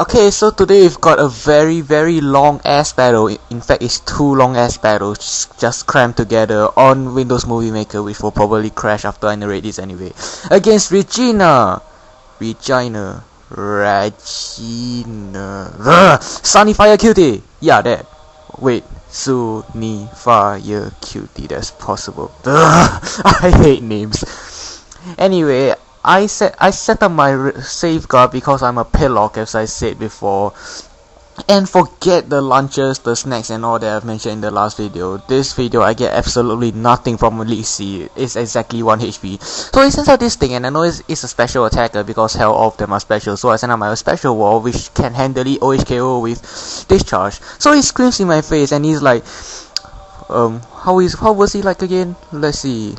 Okay, so today we've got a very long ass battle. In fact, it's two long ass battles just crammed together on Windows Movie Maker, which will probably crash after I narrate this anyway. Against Regina, sunyfirecute. Yeah, that. Wait, sunyfirecute. That's possible. I hate names. Anyway, I set up my safeguard because I'm a pillock, as I said before, and forget the lunches, the snacks and all that I've mentioned in the last video. This video I get absolutely nothing from Elite C. It's exactly 1 HP. So he sends out this thing, and I know it's a special attacker because hell, all of them are special. So I send out my special wall, which can handle the OHKO with discharge. So he screams in my face and he's like, how was he like again? Let's see.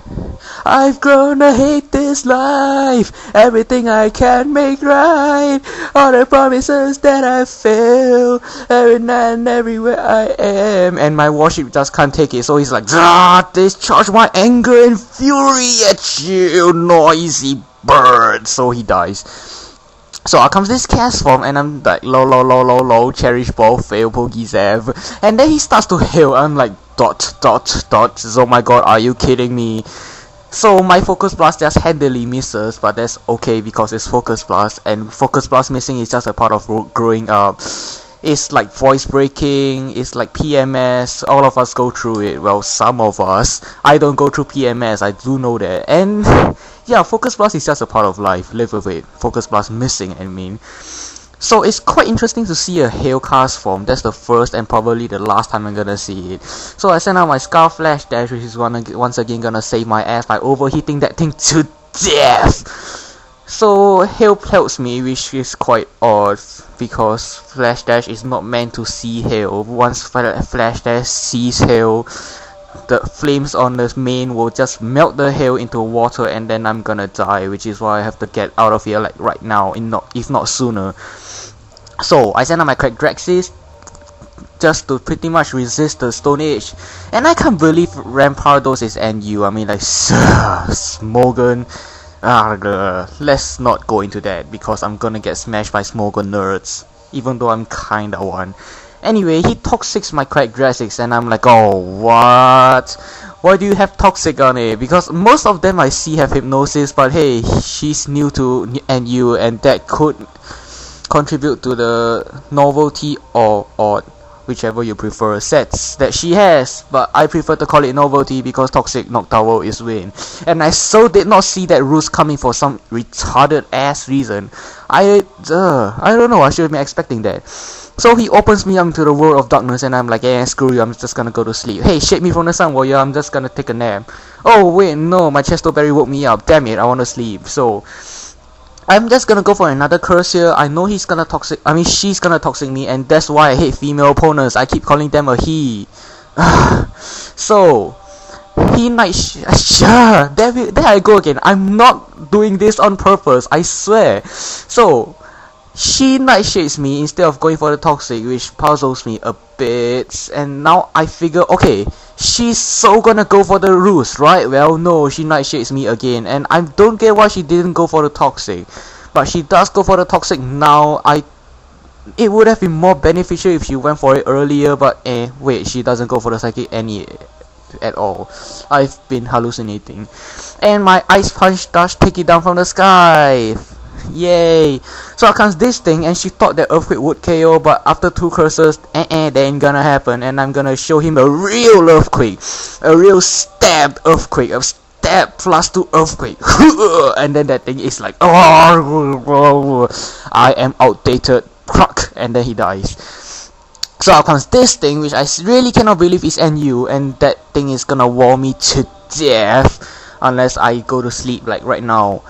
I've grown to hate this life. Everything I can make right. All the promises that I fail. Every night and everywhere I am. And my warship just can't take it. So he's like, discharge my anger and fury at you, noisy bird. So he dies. So out comes this cast form, and I'm like, low, cherish ball, fail, Pogi Zev. And then he starts to heal. I'm like, dot. Oh my god, are you kidding me? So my focus blast just handily misses, but that's okay because it's focus blast, and focus blast missing is just a part of growing up. It's like voice breaking, it's like PMS, all of us go through it. Well, some of us. I don't go through PMS, I do know that. And yeah, focus blast is just a part of life, live with it. Focus blast missing, I mean. So it's quite interesting to see a hail cast form. That's the first and probably the last time I'm gonna see it. So I send out my Scar Flash Dash, which is once again gonna save my ass by overheating that thing to death. So hail pelts me, which is quite odd because Flash Dash is not meant to see hail. Once Flash Dash sees hail, the flames on the main will just melt the hail into water, and then I'm gonna die, which is why I have to get out of here like right now, if not sooner. So I send out my Crack Draxis just to pretty much resist the Stone Age, and I can't believe Rampardos is NU. I mean, like, Smogon. Let's not go into that because I'm gonna get smashed by Smogon nerds, even though I'm kinda one. Anyway, he toxics my Crack Draxis, and I'm like, oh, what? Why do you have toxic on it? Because most of them I see have hypnosis, but hey, she's new to NU, and that could contribute to the novelty or whichever you prefer sets that she has, but I prefer to call it novelty because toxic Noctowl is win. And I so did not see that ruse coming for some retarded ass reason. I don't know, I should have been expecting that. So he opens me up into the world of darkness, and I'm like, screw you, I'm just gonna go to sleep. Hey, shake me from the sun, warrior, I'm just gonna take a nap. Oh wait, no, my Chestoberry woke me up, damn it, I wanna sleep. So I'm just gonna go for another curse here. I know she's gonna toxic me, and that's why I hate female opponents. I keep calling them a he. So he there I go again. I'm not doing this on purpose, I swear. So she nightshades me instead of going for the toxic, which puzzles me a bit. And now I figure, okay, she's so gonna go for the ruse, right? Well, no, she nightshades me again, and I don't get why she didn't go for the toxic, but she does go for the toxic now. It would have been more beneficial if she went for it earlier, but wait, she doesn't go for the psychic at all. I've been hallucinating. And my Ice Punch does take it down from the sky. Yay! So out comes this thing, and she thought that Earthquake would KO, but after 2 curses, that ain't gonna happen, and I'm gonna show him a real Earthquake, a real stabbed Earthquake, a stab plus 2 Earthquake, and then that thing is like, oh, I am outdated, crack, and then he dies. So out comes this thing, which I really cannot believe is NU, and that thing is gonna wall me to death unless I go to sleep like right now.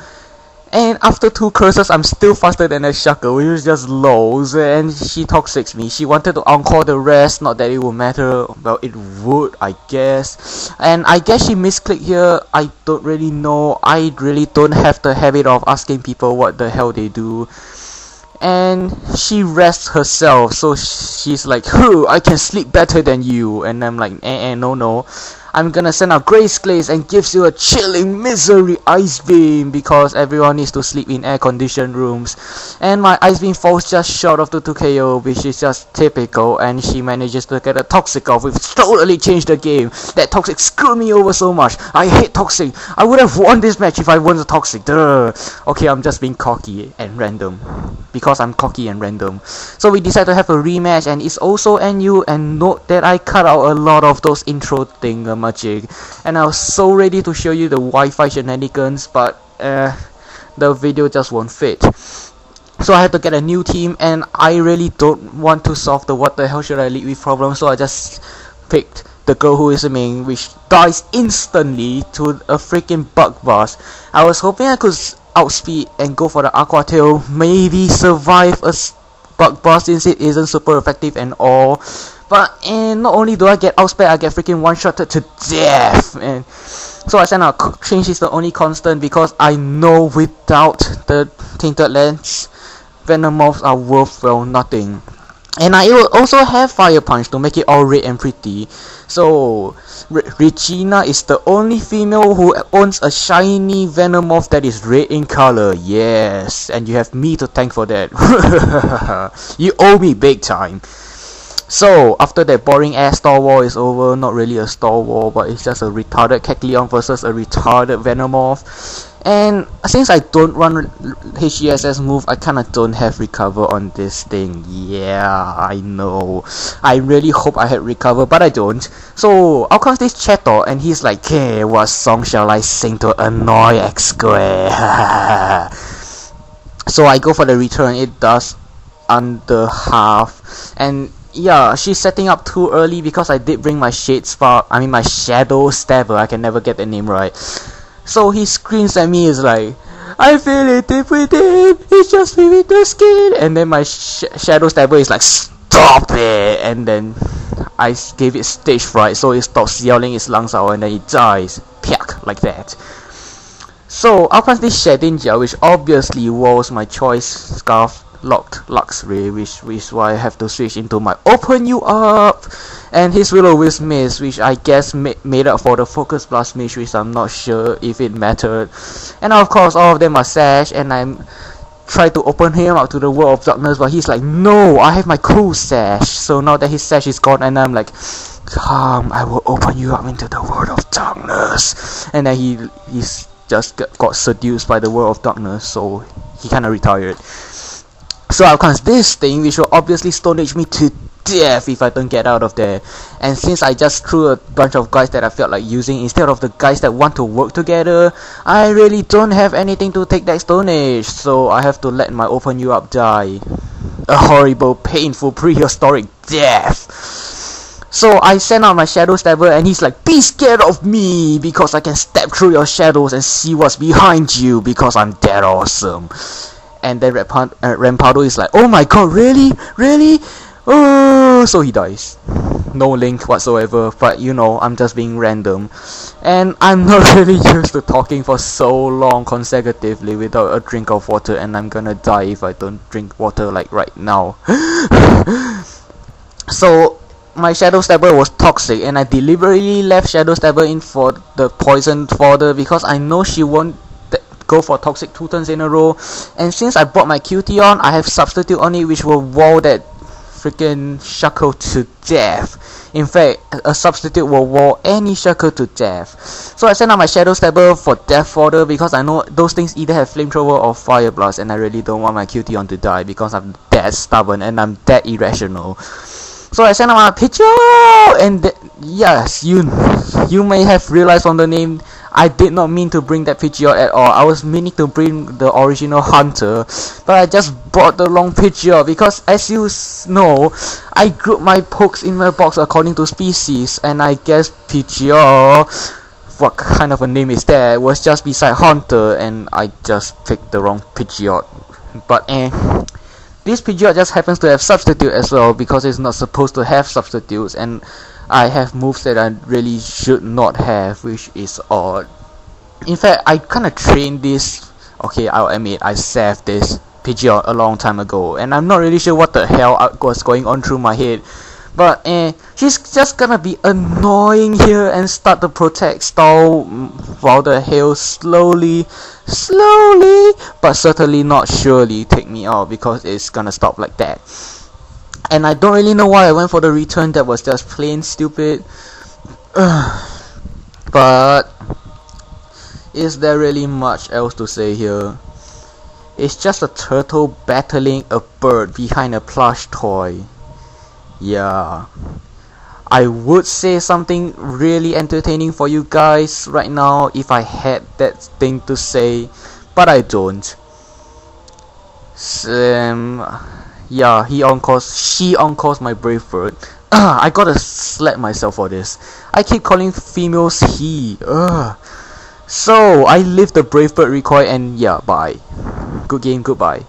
And after 2 curses, I'm still faster than a Shaka, which is just lows, and she toxics me. She wanted to encore the rest, not that it would matter. Well, it would, I guess. And I guess she misclicked here, I don't really know. I really don't have the habit of asking people what the hell they do. And she rests herself, so she's like, I can sleep better than you. And I'm like, no. I'm gonna send out Grace Glaze and gives you a chilling misery ice beam because everyone needs to sleep in air-conditioned rooms. And my ice beam falls just short of the 2KO, which is just typical, and she manages to get a Toxic off, which totally changed the game. That Toxic screwed me over so much. I hate Toxic. I would have won this match if I won the Toxic. Duh. Okay, I'm just being cocky and random. Because I'm cocky and random. So we decided to have a rematch, and it's also NU, and note that I cut out a lot of those intro thingamajig. And I was so ready to show you the Wi-Fi shenanigans, but the video just won't fit. So I had to get a new team, and I really don't want to solve the what the hell should I lead with problem, so I just picked the girl who is a main, which dies instantly to a freaking bug boss. I was hoping I could outspeed and go for the Aqua Tail, maybe survive a bug boss since it isn't super effective and all. But not only do I get outsped, I get freaking one-shotted to death. And so I sent out change is the only constant because I know without the Tinted Lens, Venomoths are worth well nothing. And I will also have Fire Punch to make it all red and pretty. So Regina is the only female who owns a shiny Venomoth that is red in color. Yes, and you have me to thank for that. You owe me big time. So after that boring ass Star War is over, not really a Star War, but it's just a retarded Kecleon versus a retarded Venomoth. And since I don't run HGSS move, I kinda don't have recover on this thing. Yeah, I know. I really hope I had recover, but I don't. So out comes this Cheto, and he's like, "Okay, what song shall I sing to annoy X Square?" So I go for the return. It does under half, and yeah, she's setting up too early because I did bring my my Shadow Stabber. I can never get the name right. So he screams at me, is like, "I feel it deep within, it's just me with the skin." And then my Shadow Stabber is like, "Stop it!" And then I gave it stage fright, so it stops yelling its lungs out, and then it dies. Piak, like that. So out comes this Shedinja, which obviously was my choice Scarf locked Lux Ray, which is why I have to switch into my Open You Up, and his Will-O-Wisp Mist, which I guess made up for the Focus Blast Mist, which I'm not sure if it mattered. And of course all of them are Sash, and I'm trying to open him up to the World of Darkness, but he's like, "No, I have my cool Sash." So now that his Sash is gone, and I'm like, "Come, I will open you up into the World of Darkness." And then he's just got seduced by the World of Darkness, so he kinda retired. So out comes this thing, which will obviously Stone Age me to death if I don't get out of there. And since I just threw a bunch of guys that I felt like using instead of the guys that want to work together, I really don't have anything to take that Stone Age, so I have to let my Open You Up die. A horrible, painful, prehistoric death. So I send out my Shadow Stabber, and he's like, "Be scared of me, because I can stab through your shadows and see what's behind you, because I'm that awesome." And then Rampardo is like, "Oh my god, really? Really? Oh!" So he dies. No link whatsoever, but you know, I'm just being random. And I'm not really used to talking for so long consecutively without a drink of water, and I'm gonna die if I don't drink water like right now. So my Shadow Stabber was toxic, and I deliberately left Shadow Stabber in for the poison fodder because I know she won't go for toxic 2 turns in a row. And since I brought my QT on, I have substitute on it, which will wall that freaking Shackle to death. In fact, a substitute will wall any Shackle to death. So I sent out my Shadow Stabber for death fodder because I know those things either have flamethrower or fire blast, and I really don't want my QT on to die because I'm that stubborn and I'm that irrational. So I sent out my picture, and yes, you may have realized from the name, I did not mean to bring that Pidgeot at all. I was meaning to bring the original Hunter, but I just brought the wrong Pidgeot because, as you know, I group my pokes in my box according to species, and I guess Pidgeot, what kind of a name is that, was just beside Hunter, and I just picked the wrong Pidgeot. But this Pidgeot just happens to have substitute as well because it's not supposed to have substitutes, and I have moves that I really should not have, which is odd. In fact, I kinda trained this, okay, I'll admit, I saved this Pidgeot a long time ago, and I'm not really sure what the hell was going on through my head, But she's just gonna be annoying here and start the protect stall while the hail slowly but certainly not surely take me out, because it's gonna stop like that. And I don't really know why I went for the return. That was just plain stupid. But is there really much else to say here? It's just a turtle battling a bird behind a plush toy. Yeah, I would say something really entertaining for you guys right now if I had that thing to say, but I don't. Yeah, she on-calls my brave bird. I gotta slap myself for this. I keep calling females he. So I leave the brave bird recoil, and yeah, bye. Good game, goodbye.